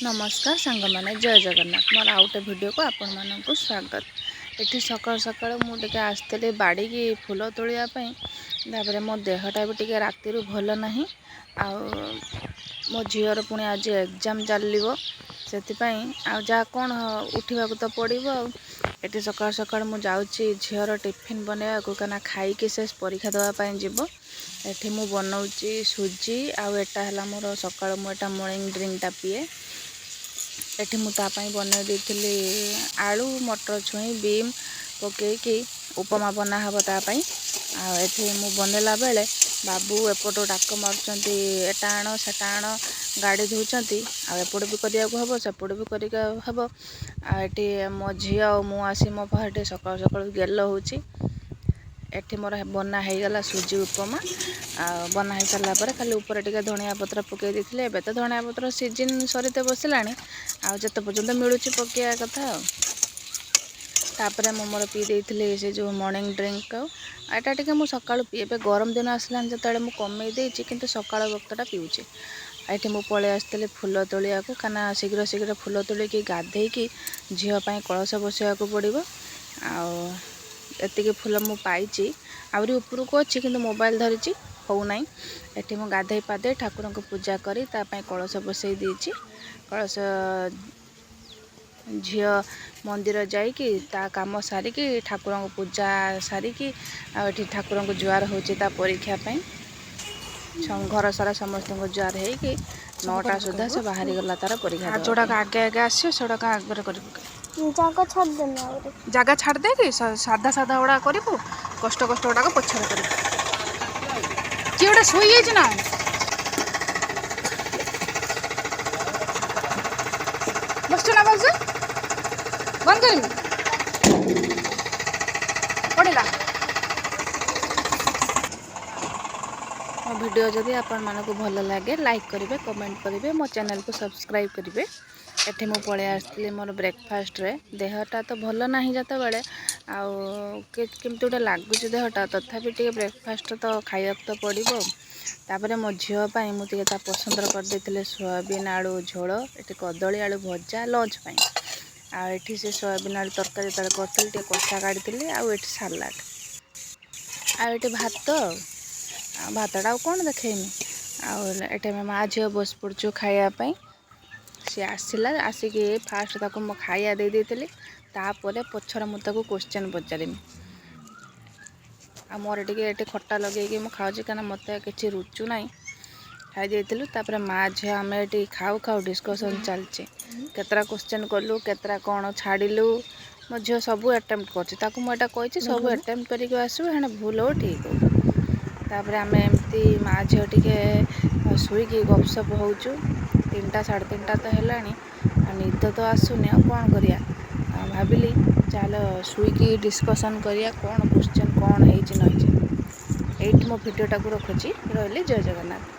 नमस्कार सांग मैंने जय जगन्नाथ मोर आउटे वीडियो को आपण मानक स्वागत। ये सकाल सकाल मुझे आसती बाड़ी की फूल तोड़ापी मो देहटा भी टे राति भल ना आ मो झीर पुणी आज एग्जाम चलो से जा कौन उठा तो पड़ो ये सकाल सकाल मुझे झीर टिफिन बनवा कहीं खाई से परीक्षा देवाई जीव एठी मु बनाऊँगी सुजी आटा है मोर सका मुझे मॉर्निंग ड्रिंकटा पीए एठी मु तापाई बनै देथिली आलू मटर छुई बीम पकईकी उपमा बना हब तापाई आ एठी मु बनैला बेले बाबू एपटो डाक मारुचंती एटा आण सेटा आण गाड़ी धोचंती आ एपट भी करिया को हबो सेपट भी करिया हबो आ एठी मो झी आ मु आसी मो पाटे सकाळ सकाळ गेल होची एठी मोर बना हो गला सुजी उपमा बना हो सारा पर खाली ऊपर टे धनिया पत्र पकई देते एवं तो धनिया पत्र सीजन सरीते बसला आते पर्यंत मिलूँ पकया कथा तापर मु मोर पी देती से जो मॉर्निंग ड्रिंक आटा टे मुझे सका पीए गरम दिन आसला जो मुझे कमे देती कि सका वक्तटा पीऊँचे ये मुझे पलि आसती फूल तोलिया कहीं शीघ्र शीघ्र फूल तोलिकी गाधेकी झीपाई कलश बसवा पड़ो एतिक फूल मु पाई आहरी उपरको अच्छी कि मोबाइल धरी होना ये मुझे गाधे पाधे ठाकुर को पूजा करी कलश बसई देती कलश झी मंदिर जाइकी ता काम सारिकी ठाकुर को पूजा सारिकी आठी ठाकुर को जुआर होची ता परीक्षा घर सारा समस्त जुआर होगी 9टा सुधा से बाहरी गला तार परीक्षा जोड़ा आगे आगे आसो सेटा आगे कर जगह छाड़ दे कि साधा साधा गुड़ा करू कष्ट कष्ट गुड़ाक पछर कर किए गोटे शोई ना बस ना बोल बंद कर पड़ा मो वीडियो जदि आपण मानक भल लगे लाइक करेंगे कमेंट करेंगे मो चैनल को सब्सक्राइब करेंगे एठी मु पळे आसली मोर ब्रेकफास्ट रे देहटा तो भल ना जते बेले आमती गोटे लगुच देहटा तथापि टे ब्रेकफास्ट तो खाया तो पड़ो तापर मो झीपाई मुझे पसंद करदे सोयाबीन आलू झोल ये कदली आलू भजा लंच पाई आठी से सोयाबीन आलू तरकारी जो करी कषा काढ़ी आठी सालाड आठी भात भातटा कौन देखेमी आठ माँ झील बस पड़चु खायापाई सी आसला आसिक फास्ट ताको मो खाया दे देती तापर पछर मुझे क्वेश्चन पचारि मोर टे खट्टा लगे मुझे कहीं मत कि रुचु ना खाई देती माँ झी आम ये खाऊ खाऊ डिस्कसन चलचे केतरा क्वेश्चन कलु केतरा कौन छाड़ू मो झी सब अटेम्प्ट कर सब अटेम्प्ट करके आसू हे भूल हो ठीक हो तापर आम एमती माँ झी टे शुईकी गपसप होचु 3टा 3:30 तो है निद तो आसुनी कौन करिया भाविली चल शुईकी डिस्कसन करिया कौन क्वेश्चन कौन है ये मो भिडियोटा को रखुची रही जय जगन्नाथ।